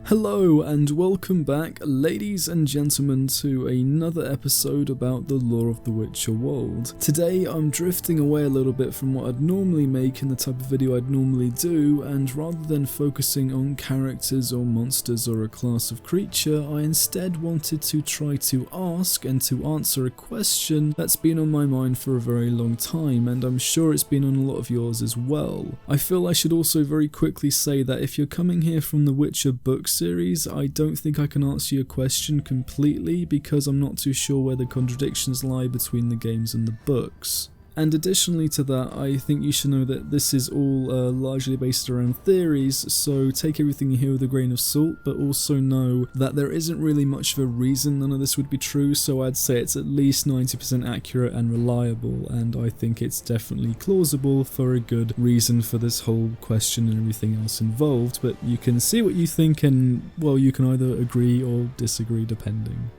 Hello and welcome back, ladies and gentlemen, to another episode about the lore of the Witcher world. Today I'm drifting away a little bit from what I'd normally make in the type of video I'd normally do, and rather than focusing on characters or monsters or a class of creature, I instead wanted to try to ask and to answer a question that's been on my mind for a very long time, and I'm sure it's been on a lot of yours as well. I feel I should also very quickly say that if you're coming here from the Witcher books series, I don't think I can answer your question completely because I'm not too sure where the contradictions lie between the games and the books. And additionally to that, I think you should know that this is all largely based around theories, so take everything you hear with a grain of salt, but also know that there isn't really much of a reason none of this would be true, so I'd say it's at least 90% accurate and reliable, and I think it's definitely plausible for a good reason for this whole question and everything else involved, but you can see what you think and, well, you can either agree or disagree depending.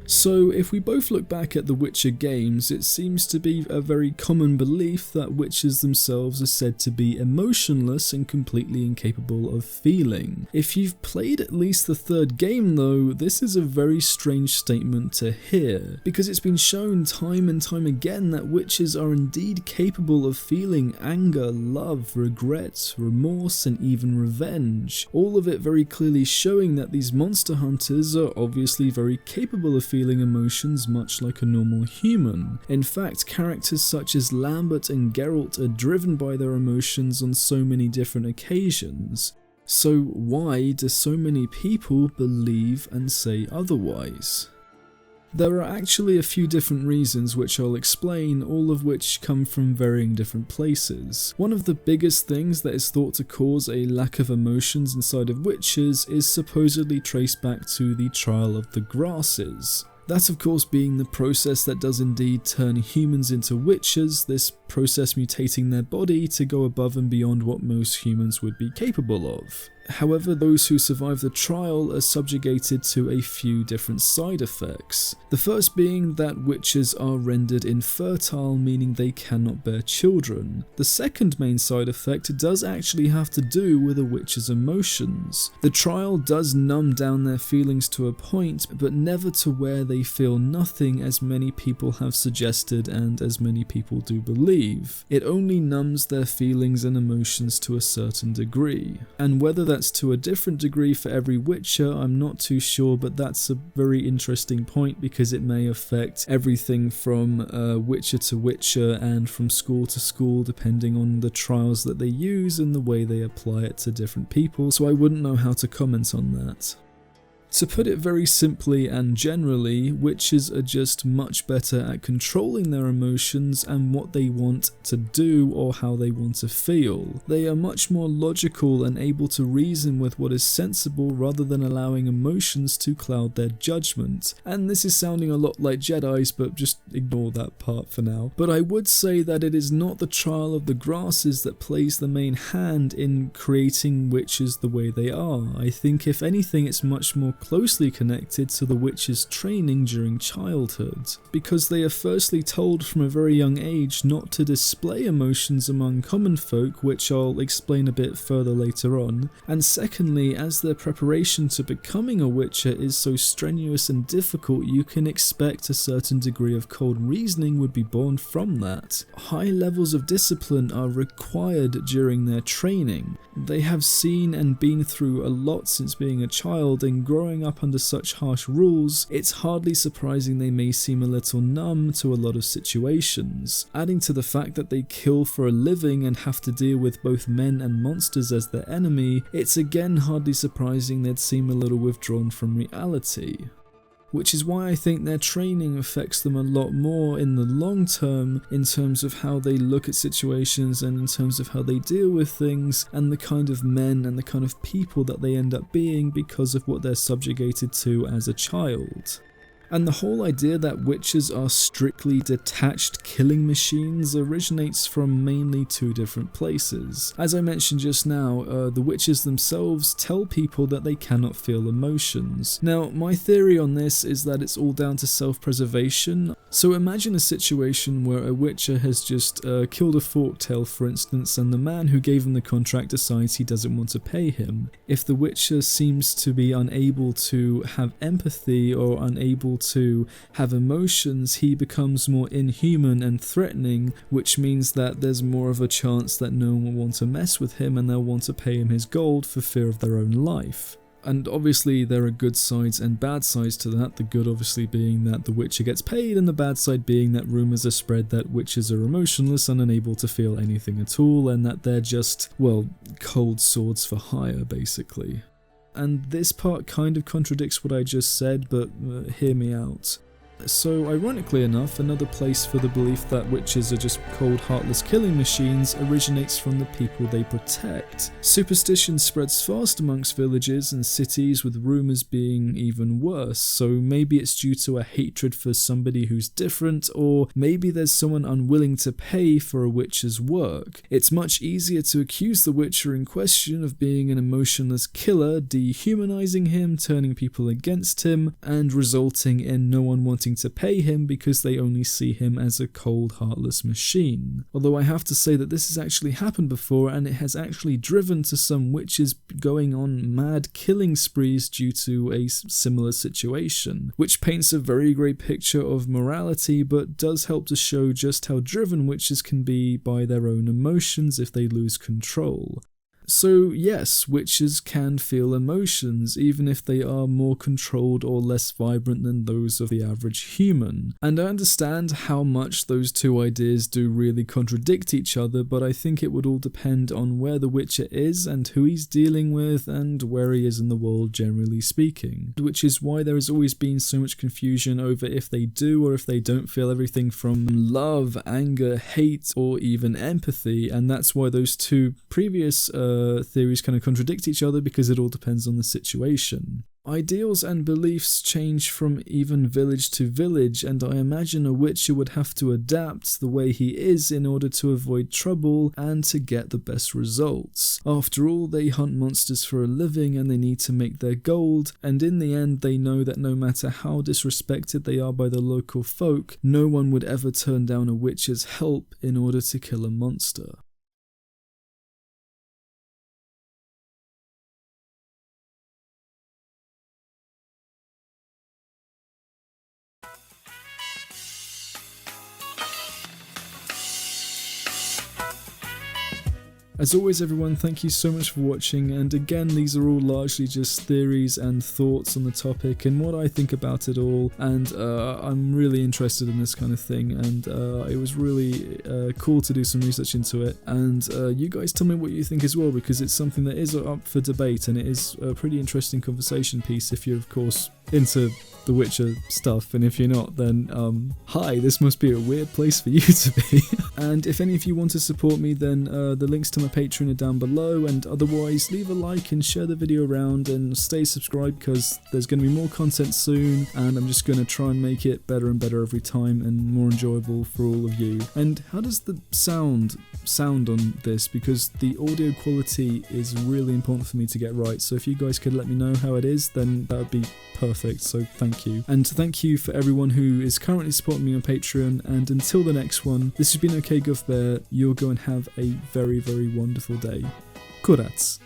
So if we both look back at the Witcher games, it seems to be a very common belief that witches themselves are said to be emotionless and completely incapable of feeling. If you've played at least the third game though, this is a very strange statement to hear, because it's been shown time and time again that witches are indeed capable of feeling anger, love, regret, remorse, and even revenge. All of it very clearly showing that these monster hunters are obviously very capable of feeling emotions much like a normal human. In fact, characters such as Lambert and Geralt are driven by their emotions on so many different occasions. So why do so many people believe and say otherwise? There are actually a few different reasons which I'll explain, all of which come from varying different places. One of the biggest things that is thought to cause a lack of emotions inside of witches is supposedly traced back to the trial of the grasses. That of course being the process that does indeed turn humans into witches, this process mutating their body to go above and beyond what most humans would be capable of. However, those who survive the trial are subjugated to a few different side effects. The first being that witches are rendered infertile, meaning they cannot bear children. The second main side effect does actually have to do with a witch's emotions. The trial does numb down their feelings to a point, but never to where they feel nothing, as many people have suggested and as many people do believe. It only numbs their feelings and emotions to a certain degree. And whether that's to a different degree for every Witcher, I'm not too sure, but that's a very interesting point because it may affect everything from Witcher to Witcher and from school to school depending on the trials that they use and the way they apply it to different people, so I wouldn't know how to comment on that. To put it very simply and generally, witches are just much better at controlling their emotions and what they want to do or how they want to feel. They are much more logical and able to reason with what is sensible rather than allowing emotions to cloud their judgment. And this is sounding a lot like Jedis, but just ignore that part for now. But I would say that it is not the trial of the grasses that plays the main hand in creating witches the way they are. I think if anything it's much more closely connected to the witches' training during childhood, because they are firstly told from a very young age not to display emotions among common folk, which I'll explain a bit further later on, and secondly, as their preparation to becoming a witcher is so strenuous and difficult, you can expect a certain degree of cold reasoning would be born from that. High levels of discipline are required during their training. They have seen and been through a lot since being a child, and growing up under such harsh rules, it's hardly surprising they may seem a little numb to a lot of situations. Adding to the fact that they kill for a living and have to deal with both men and monsters as their enemy, it's again hardly surprising they'd seem a little withdrawn from reality. Which is why I think their training affects them a lot more in the long term in terms of how they look at situations and in terms of how they deal with things and the kind of men and the kind of people that they end up being because of what they're subjugated to as a child. And the whole idea that witches are strictly detached killing machines originates from mainly two different places. As I mentioned just now, the witches themselves tell people that they cannot feel emotions. Now, my theory on this is that it's all down to self-preservation. So imagine a situation where a witcher has just killed a forktail, for instance, and the man who gave him the contract decides he doesn't want to pay him. If the witcher seems to be unable to have empathy or unable to have emotions, he becomes more inhuman and threatening, which means that there's more of a chance that no one will want to mess with him and they'll want to pay him his gold for fear of their own life. And obviously there are good sides and bad sides to that, the good obviously being that the witcher gets paid, and the bad side being that rumours are spread that witches are emotionless and unable to feel anything at all, and that they're just, well, cold swords for hire basically. And this part kind of contradicts what I just said, but hear me out. So ironically enough, another place for the belief that witches are just cold, heartless killing machines originates from the people they protect. Superstition spreads fast amongst villages and cities, with rumours being even worse, so maybe it's due to a hatred for somebody who's different, or maybe there's someone unwilling to pay for a witch's work. It's much easier to accuse the witcher in question of being an emotionless killer, dehumanizing him, turning people against him, and resulting in no one wanting to pay him because they only see him as a cold, heartless machine. Although I have to say that this has actually happened before, and it has actually driven to some witches going on mad killing sprees due to a similar situation, which paints a very great picture of morality, but does help to show just how driven witches can be by their own emotions if they lose control. So yes, witches can feel emotions, even if they are more controlled or less vibrant than those of the average human. And I understand how much those two ideas do really contradict each other, but I think it would all depend on where the witcher is and who he's dealing with and where he is in the world generally speaking. Which is why there has always been so much confusion over if they do or if they don't feel everything from love, anger, hate, or even empathy, and that's why those two previous theories kind of contradict each other, because it all depends on the situation. Ideals and beliefs change from even village to village, and I imagine a witcher would have to adapt the way he is in order to avoid trouble and to get the best results. After all, they hunt monsters for a living and they need to make their gold, and in the end they know that no matter how disrespected they are by the local folk, no one would ever turn down a witcher's help in order to kill a monster. As always everyone, thank you so much for watching, and again these are all largely just theories and thoughts on the topic and what I think about it all, and I'm really interested in this kind of thing, and it was really cool to do some research into it, and you guys tell me what you think as well, because it's something that is up for debate and it is a pretty interesting conversation piece if you're of course into the Witcher stuff, and if you're not, then hi, this must be a weird place for you to be. And if any of you want to support me, then the links to my Patreon are down below, and otherwise leave a like and share the video around and stay subscribed, because there's going to be more content soon, and I'm just going to try and make it better and better every time and more enjoyable for all of you. And how does the sound on this, because the audio quality is really important for me to get right, so if you guys could let me know how it is, then that would be perfect, so thank you. And thank you for everyone who is currently supporting me on Patreon, and until the next one, this has been OK Guff Bear. You'll go and have a very, very wonderful day. Kurats.